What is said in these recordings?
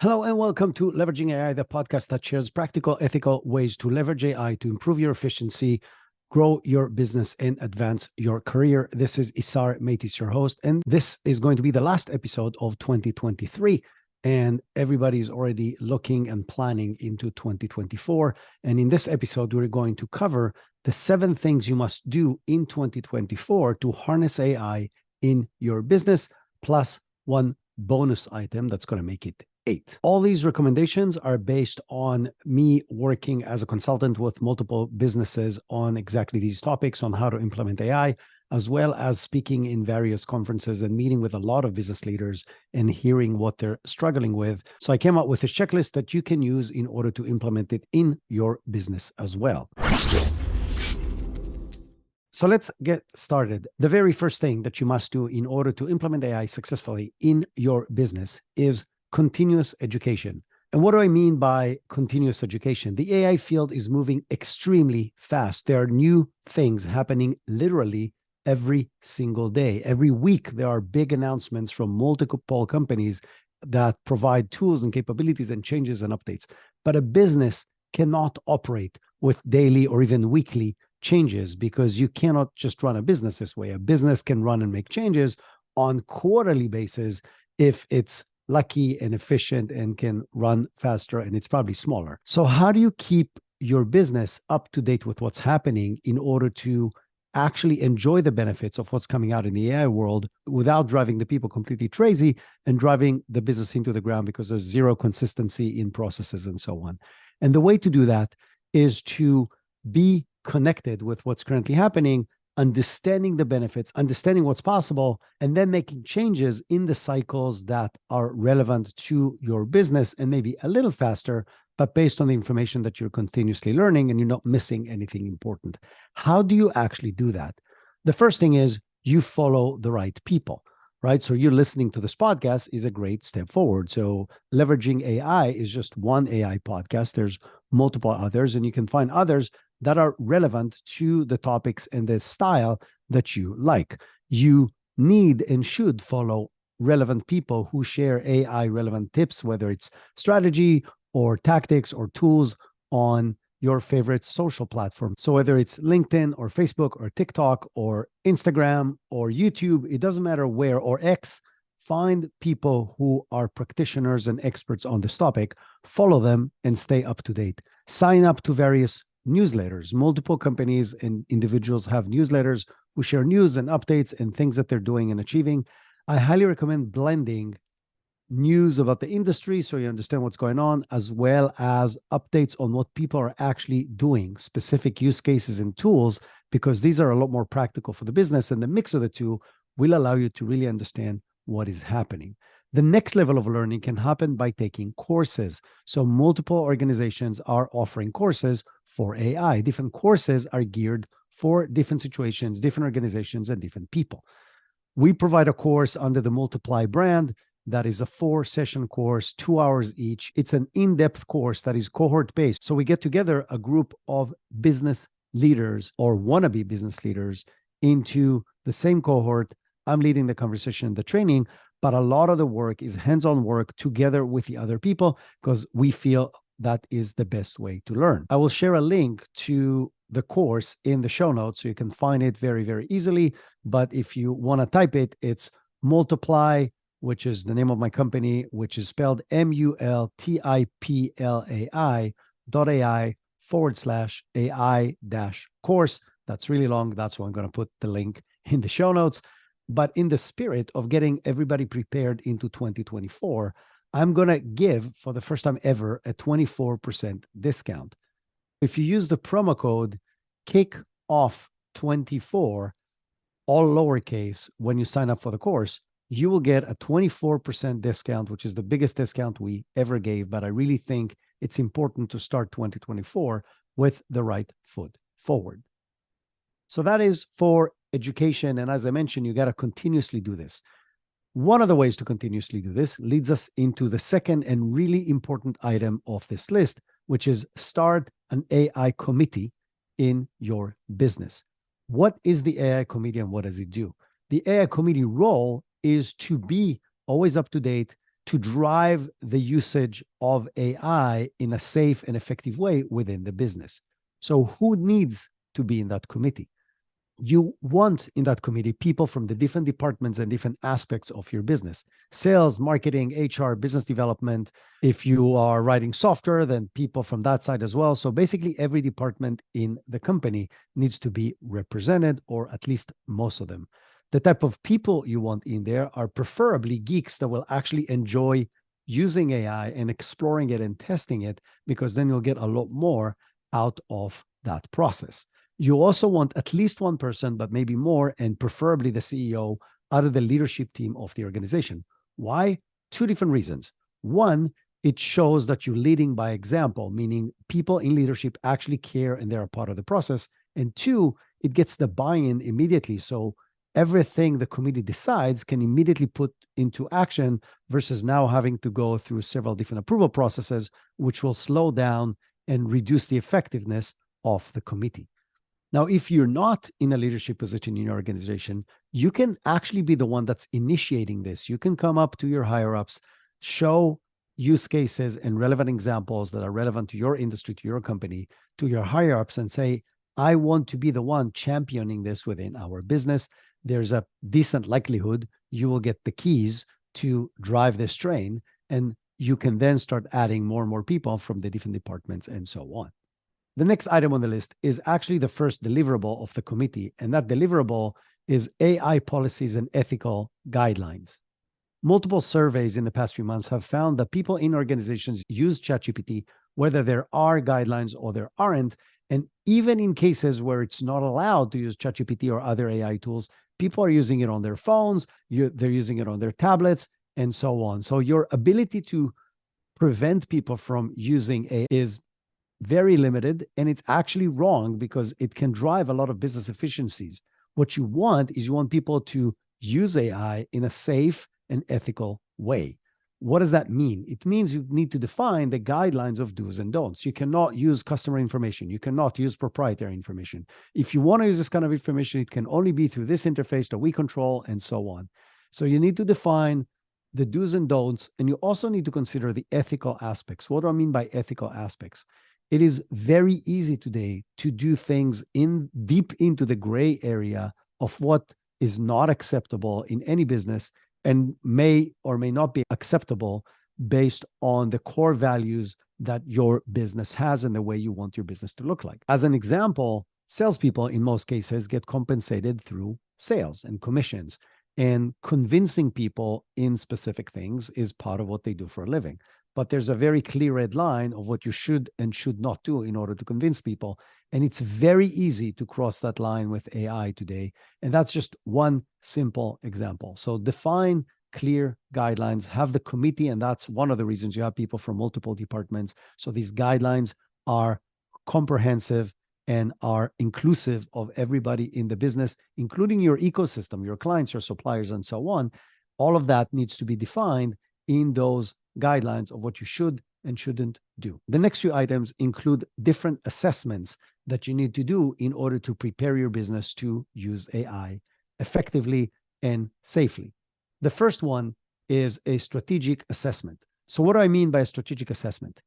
Hello and welcome to Leveraging AI, the podcast that shares practical, ethical ways to leverage AI to improve your efficiency, grow your business, and advance your career. This is Isar Meitis, your host, and this is going to be the last episode of 2023. And everybody's already looking and planning into 2024. And in this episode, we're going to cover the 7 things you must do in 2024 to harness AI in your business, plus one bonus item that's going to make it 8. All these recommendations are based on me working as a consultant with multiple businesses on exactly these topics, on how to implement AI, as well as speaking in various conferences and meeting with a lot of business leaders and hearing what they're struggling with. So I came up with a checklist that you can use in order to implement it in your business as well. So let's get started. The very first thing that you must do in order to implement AI successfully in your business is continuous education. And what do I mean by continuous education? The AI field is moving extremely fast. There are new things happening literally every single day. Every week, there are big announcements from multiple companies that provide tools and capabilities and changes and updates. But a business cannot operate with daily or even weekly changes because you cannot just run a business this way. A business can run and make changes on quarterly basis if it's lucky and efficient and can run faster, and it's probably smaller. So how do you keep your business up to date with what's happening in order to actually enjoy the benefits of what's coming out in the AI world without driving the people completely crazy and driving the business into the ground because there's zero consistency in processes and so on? And the way to do that is to be connected with what's currently happening, understanding the benefits, understanding what's possible, and then making changes in the cycles that are relevant to your business and maybe a little faster, but based on the information that you're continuously learning and you're not missing anything important. How do you actually do that? The first thing is you follow the right people, right? So you're listening to this podcast is a great step forward. So leveraging AI is just one AI podcast. There's multiple others, and you can find others that are relevant to the topics and the style that you like. You need and should follow relevant people who share AI relevant tips, whether it's strategy or tactics or tools on your favorite social platform. So whether it's LinkedIn or Facebook or TikTok or Instagram or YouTube, it doesn't matter where, or X, find people who are practitioners and experts on this topic, follow them and stay up to date. Sign up to various newsletters. Multiple companies and individuals have newsletters who share news and updates and things that they're doing and achieving. I highly recommend blending news about the industry so you understand what's going on, as well as updates on what people are actually doing, specific use cases and tools, because these are a lot more practical for the business, and the mix of the two will allow you to really understand what is happening. The next level of learning can happen by taking courses. So multiple organizations are offering courses for AI. Different courses are geared for different situations, different organizations, and different people. We provide a course under the Multiply brand that is a 4-session course, 2 hours each. It's an in-depth course that is cohort-based. So we get together a group of business leaders or wannabe business leaders into the same cohort. I'm leading the conversation, the training, but a lot of the work is hands-on work together with the other people because we feel that is the best way to learn. I will share a link to the course in the show notes so you can find it very, very easily. But if you want to type it, it's Multiply, which is the name of my company, which is spelled multiplai.ai/AI-course. That's really long. That's why I'm going to put the link in the show notes. But in the spirit of getting everybody prepared into 2024, I'm going to give, for the first time ever, a 24% discount. If you use the promo code KICKOFF24, all lowercase, when you sign up for the course, you will get a 24% discount, which is the biggest discount we ever gave. But I really think it's important to start 2024 with the right foot forward. So that is for education. And as I mentioned, you got to continuously do this. One of the ways to continuously do this leads us into the second and really important item of this list, which is start an AI committee in your business. What is the AI committee and what does it do? The AI committee role is to be always up to date, to drive the usage of AI in a safe and effective way within the business. So who needs to be in that committee? You want in that committee people from the different departments and different aspects of your business: sales, marketing, HR, business development. If you are writing software, then people from that side as well. So basically every department in the company needs to be represented, or at least most of them. The type of people you want in there are preferably geeks that will actually enjoy using AI and exploring it and testing it, because then you'll get a lot more out of that process. You also want at least one person, but maybe more, and preferably the CEO, out of the leadership team of the organization. Why? Two different reasons. One, it shows that you're leading by example, meaning people in leadership actually care and they're a part of the process. And two, it gets the buy-in immediately. So everything the committee decides can immediately put into action, versus now having to go through several different approval processes, which will slow down and reduce the effectiveness of the committee. Now, if you're not in a leadership position in your organization, you can actually be the one that's initiating this. You can come up to your higher ups, show use cases and relevant examples that are relevant to your industry, to your company, to your higher ups, and say, I want to be the one championing this within our business. There's a decent likelihood you will get the keys to drive this train, and you can then start adding more and more people from the different departments and so on. The next item on the list is actually the first deliverable of the committee, and that deliverable is AI policies and ethical guidelines. Multiple surveys in the past few months have found that people in organizations use ChatGPT, whether there are guidelines or there aren't. And even in cases where it's not allowed to use ChatGPT or other AI tools, people are using it on their phones, they're using it on their tablets, and so on. So your ability to prevent people from using AI is very limited, and it's actually wrong, because it can drive a lot of business efficiencies. What you want is you want people to use AI in a safe and ethical way. What does that mean? It means you need to define the guidelines of do's and don'ts. You cannot use customer information. You cannot use proprietary information. If you want to use this kind of information, it can only be through this interface that we control, and so on. So you need to define the do's and don'ts, and you also need to consider the ethical aspects. What do I mean by ethical aspects? It is very easy today to do things deep into the gray area of what is not acceptable in any business, and may or may not be acceptable based on the core values that your business has and the way you want your business to look like. As an example, salespeople in most cases get compensated through sales and commissions, and convincing people in specific things is part of what they do for a living. But there's a very clear red line of what you should and should not do in order to convince people. And it's very easy to cross that line with AI today. And that's just one simple example. So define clear guidelines, have the committee, and that's one of the reasons you have people from multiple departments. So these guidelines are comprehensive and are inclusive of everybody in the business, including your ecosystem, your clients, your suppliers, and so on. All of that needs to be defined in those guidelines of what you should and shouldn't do. The next few items include different assessments that you need to do in order to prepare your business to use AI effectively and safely. The first one is a strategic assessment. So what do I mean by a strategic assessment?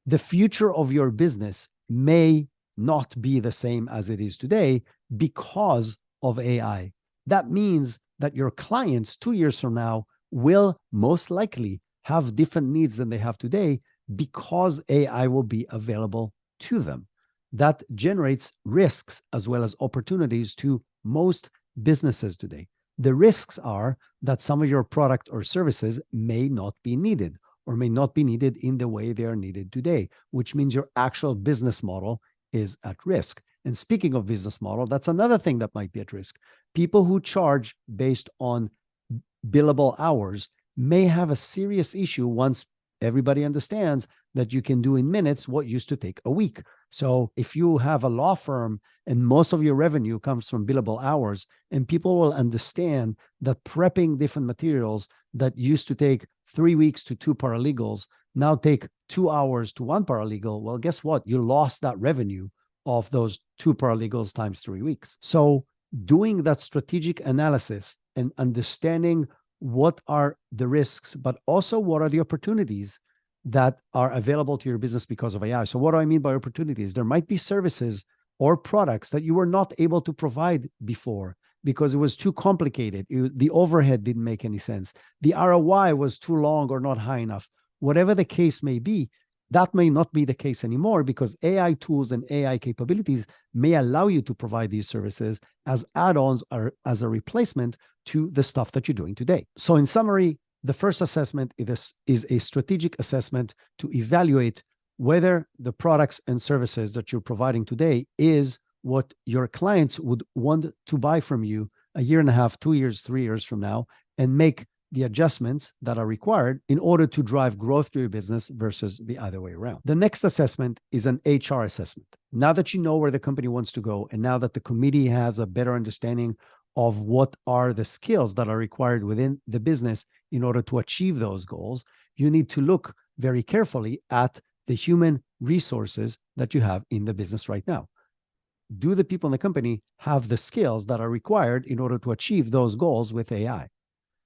The future of your business may not be the same as it is today because of AI. That means that your clients 2 years from now will most likely have different needs than they have today, because AI will be available to them. That generates risks as well as opportunities to most businesses today. The risks are that some of your product or services may not be needed, or may not be needed in the way they are needed today, which means your actual business model is at risk. And speaking of business model, that's another thing that might be at risk. People who charge based on billable hours may have a serious issue once everybody understands that you can do in minutes what used to take a week. So if you have a law firm and most of your revenue comes from billable hours, and people will understand that prepping different materials that used to take 3 weeks to 2 paralegals now take 2 hours to 1 paralegal, well, guess what? You lost that revenue of those 2 paralegals times 3 weeks. So doing that strategic analysis and understanding what are the risks, but also what are the opportunities that are available to your business because of AI. So what do I mean by opportunities? There might be services or products that you were not able to provide before because it was too complicated. The overhead didn't make any sense. The ROI was too long or not high enough. Whatever the case may be, that may not be the case anymore because AI tools and AI capabilities may allow you to provide these services as add-ons or as a replacement to the stuff that you're doing today. So in summary, the first assessment is a strategic assessment to evaluate whether the products and services that you're providing today is what your clients would want to buy from you a year and a half, 2 years, 3 years from now, and make the adjustments that are required in order to drive growth to your business versus the other way around. The next assessment is an HR assessment. Now that you know where the company wants to go, and now that the committee has a better understanding of what are the skills that are required within the business in order to achieve those goals, you need to look very carefully at the human resources that you have in the business right now. Do the people in the company have the skills that are required in order to achieve those goals with AI?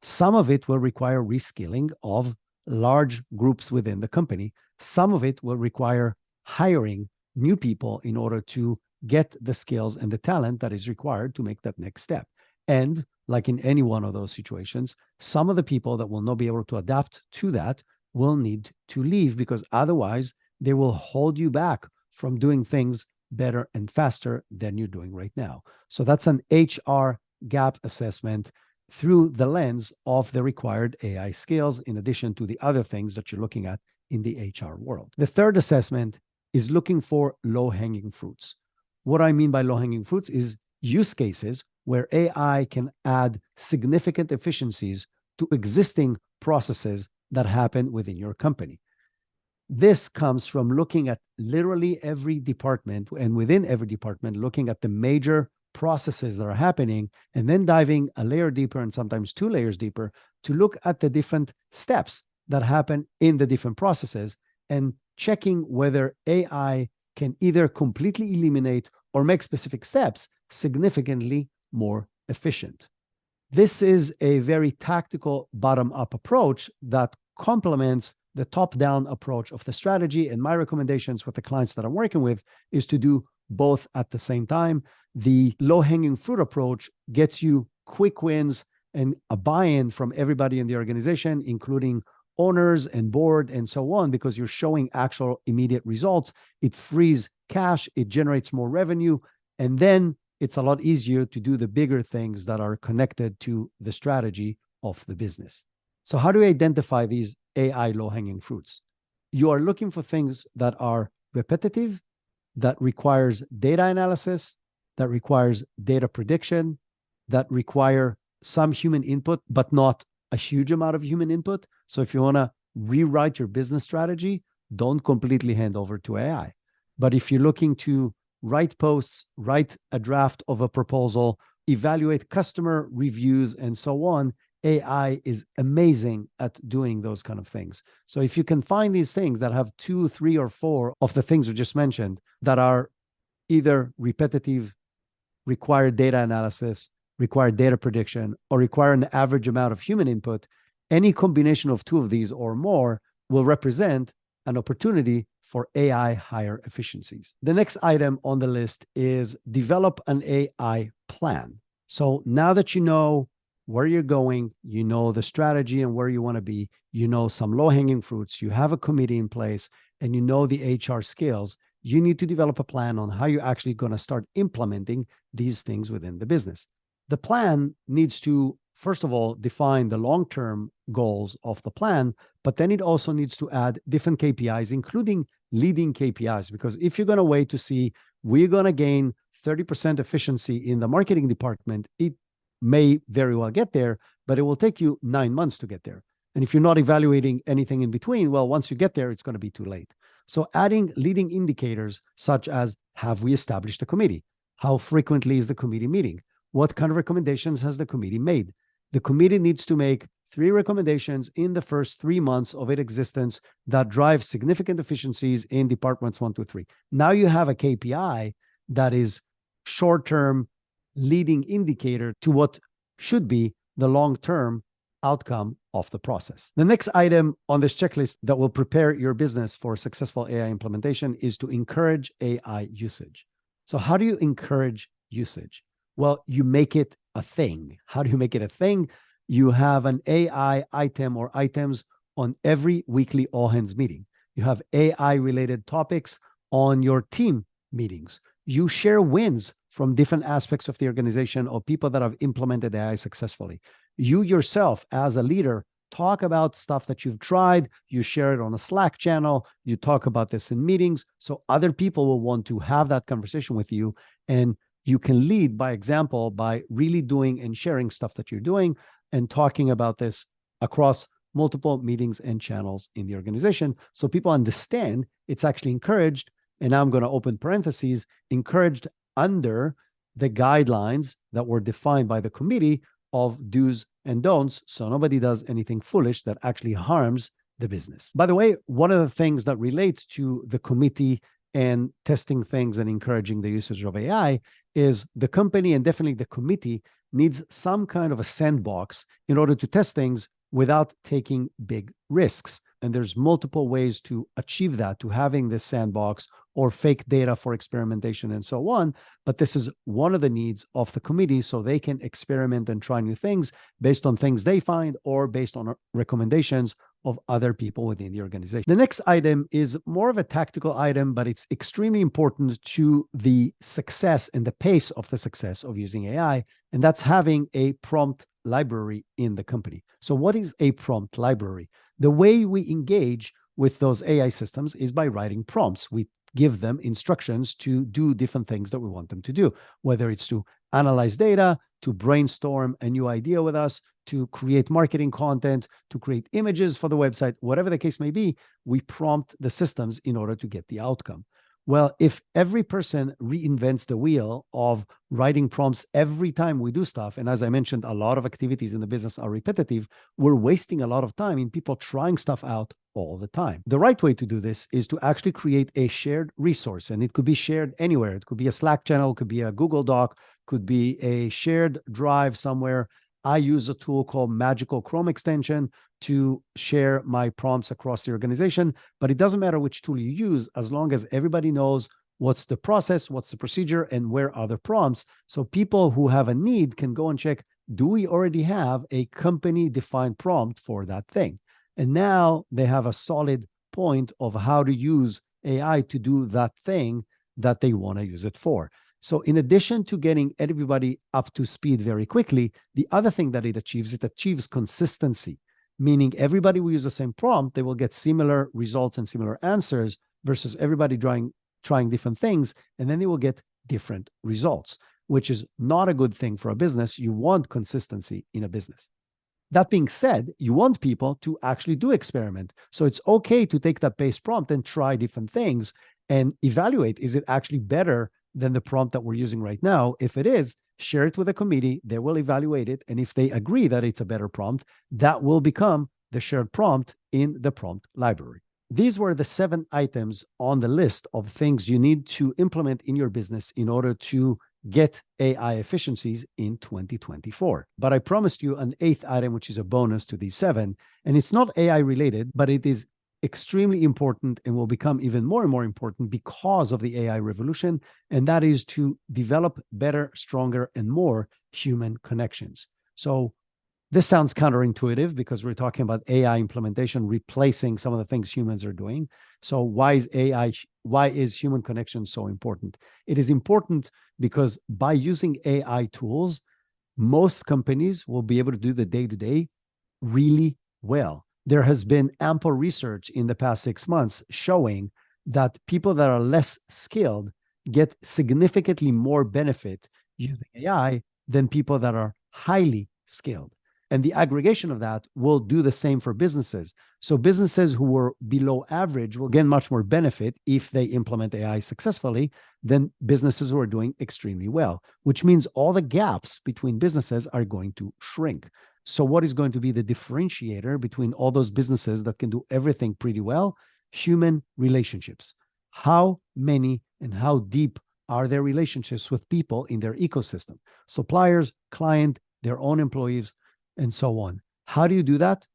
Some of it will require reskilling of large groups within the company. Some of it will require hiring new people in order to get the skills and the talent that is required to make that next step. And like in any one of those situations, some of the people that will not be able to adapt to that will need to leave because otherwise they will hold you back from doing things better and faster than you're doing right now. So that's an HR gap assessment through the lens of the required AI skills, in addition to the other things that you're looking at in the HR world. The third assessment is looking for low-hanging fruits. What I mean by low-hanging fruits is use cases where AI can add significant efficiencies to existing processes that happen within your company. This comes from looking at literally every department, and within every department, looking at the major processes that are happening, and then diving a layer deeper and sometimes 2 layers deeper to look at the different steps that happen in the different processes and checking whether AI can either completely eliminate or make specific steps significantly more efficient. This is a very tactical bottom-up approach that complements the top-down approach of the strategy. And my recommendations with the clients that I'm working with is to do both at the same time. The low-hanging fruit approach gets you quick wins and a buy-in from everybody in the organization, including owners and board and so on, because you're showing actual immediate results. It frees cash, it generates more revenue, and then it's a lot easier to do the bigger things that are connected to the strategy of the business. So how do we identify these AI low-hanging fruits? You are looking for things that are repetitive, that requires data analysis, that requires data prediction, that require some human input, but not a huge amount of human input. So if you want to rewrite your business strategy, don't completely hand over to AI. But if you're looking to write posts, write a draft of a proposal, evaluate customer reviews, and so on, AI is amazing at doing those kind of things. So if you can find these things that have 2, 3, or 4 of the things we just mentioned that are either repetitive, require data analysis, require data prediction, or require an average amount of human input, any combination of 2 of these or more will represent an opportunity for AI higher efficiencies. The next item on the list is develop an AI plan. So now that you know where you're going, you know the strategy and where you want to be, you know some low-hanging fruits, you have a committee in place, and you know the HR skills, you need to develop a plan on how you're actually going to start implementing these things within the business. The plan needs to, first of all, define the long-term goals of the plan, but then it also needs to add different KPIs, including leading KPIs, because if you're going to wait to see, we're going to gain 30% efficiency in the marketing department, it may very well get there, but it will take you 9 months to get there. And if you're not evaluating anything in between, well, once you get there, it's going to be too late. So adding leading indicators such as, have we established a committee? How frequently is the committee meeting? What kind of recommendations has the committee made? The committee needs to make 3 recommendations in the first 3 months of its existence that drive significant efficiencies in departments 1 to 3. Now you have a KPI that is short-term leading indicator to what should be the long-term outcome of the process. The next item on this checklist that will prepare your business for successful AI implementation is to encourage AI usage. So how do you encourage usage? Well, you make it a thing. How do you make it a thing? You have an AI item or items on every weekly all hands meeting. You have AI related topics on your team meetings. You share wins from different aspects of the organization or people that have implemented AI successfully. You yourself, as a leader, talk about stuff that you've tried. You share it on a Slack channel. You talk about this in meetings. So other people will want to have that conversation with you. And you can lead by example by really doing and sharing stuff that you're doing and talking about this across multiple meetings and channels in the organization. So people understand it's actually encouraged. And now I'm going to open parentheses, encouraged under the guidelines that were defined by the committee of do's and don'ts. So nobody does anything foolish that actually harms the business. By the way, one of the things that relates to the committee and testing things and encouraging the usage of AI is the company and definitely the committee needs some kind of a sandbox in order to test things without taking big risks. And there's multiple ways to achieve that, to having this sandbox or fake data for experimentation and so on. But this is one of the needs of the committee so they can experiment and try new things based on things they find or based on recommendations of other people within the organization. The next item is more of a tactical item, but it's extremely important to the success and the pace of the success of using AI, and that's having a prompt library in the company. So what is a prompt library? The way we engage with those AI systems is by writing prompts. We give them instructions to do different things that we want them to do, whether it's to analyze data, to brainstorm a new idea with us, to create marketing content, to create images for the website, whatever the case may be, we prompt the systems in order to get the outcome. Well, if every person reinvents the wheel of writing prompts every time we do stuff, and as I mentioned, a lot of activities in the business are repetitive, we're wasting a lot of time in people trying stuff out all the time. The right way to do this is to actually create a shared resource, and it could be shared anywhere. It could be a Slack channel, could be a Google Doc, could be a shared drive somewhere. I use a tool called Magical Chrome extension to share my prompts across the organization, but it doesn't matter which tool you use as long as everybody knows what's the process, what's the procedure, and where are the prompts. So people who have a need can go and check, do we already have a company-defined prompt for that thing? And now they have a solid point of how to use AI to do that thing that they want to use it for. So in addition to getting everybody up to speed very quickly, the other thing that it achieves consistency, meaning everybody will use the same prompt, they will get similar results and similar answers versus everybody trying different things, and then they will get different results, which is not a good thing for a business. You want consistency in a business. That being said, you want people to actually do experiment. So it's okay to take that base prompt and try different things and evaluate, is it actually better than the prompt that we're using right now? If it is, share it with a committee, they will evaluate it. And if they agree that it's a better prompt, that will become the shared prompt in the prompt library. These were the 7 items on the list of things you need to implement in your business in order to get AI efficiencies in 2024. But I promised you an 8th item, which is a bonus to these 7. And it's not AI related, but it is extremely important and will become even more and more important because of the AI revolution. And that is to develop better, stronger, and more human connections. So this sounds counterintuitive because we're talking about AI implementation, replacing some of the things humans are doing. So why is human connection so important? It is important because by using AI tools, most companies will be able to do the day-to-day really well. There has been ample research in the past 6 months showing that people that are less skilled get significantly more benefit using AI than people that are highly skilled. And the aggregation of that will do the same for businesses. So businesses who were below average will gain much more benefit if they implement AI successfully than businesses who are doing extremely well, which means all the gaps between businesses are going to shrink. So what is going to be the differentiator between all those businesses that can do everything pretty well? Human relationships. How many and how deep are their relationships with people in their ecosystem? Suppliers, client, their own employees, and so on. How do you do that?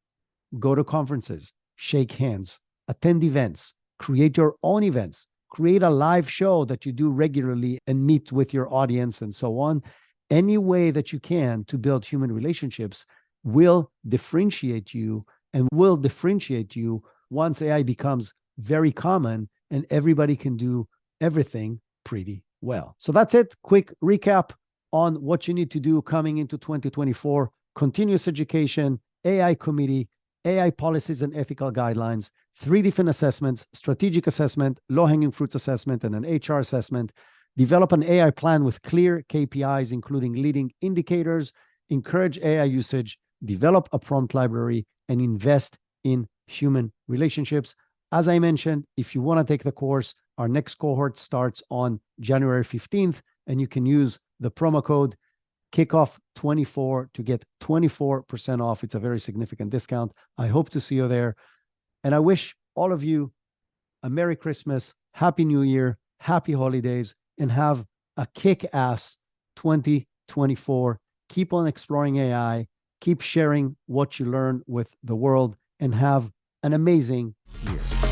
Go to conferences, shake hands, attend events, create your own events, create a live show that you do regularly and meet with your audience and so on. Any way that you can to build human relationships will differentiate you and will differentiate you once AI becomes very common and everybody can do everything pretty well. So that's it. Quick recap on what you need to do coming into 2024. Continuous education, AI committee, AI policies and ethical guidelines, 3 different assessments: strategic assessment, low-hanging fruits assessment, and an HR assessment. Develop an AI plan with clear KPIs, including leading indicators. Encourage AI usage, develop a prompt library, and invest in human relationships. As I mentioned, if you want to take the course, our next cohort starts on January 15th, and you can use the promo code Kickoff24 to get 24% off. It's a very significant discount. I hope to see you there. And I wish all of you a Merry Christmas, Happy New Year, Happy Holidays, and have a kick-ass 2024. Keep on exploring AI, keep sharing what you learn with the world, and have an amazing year.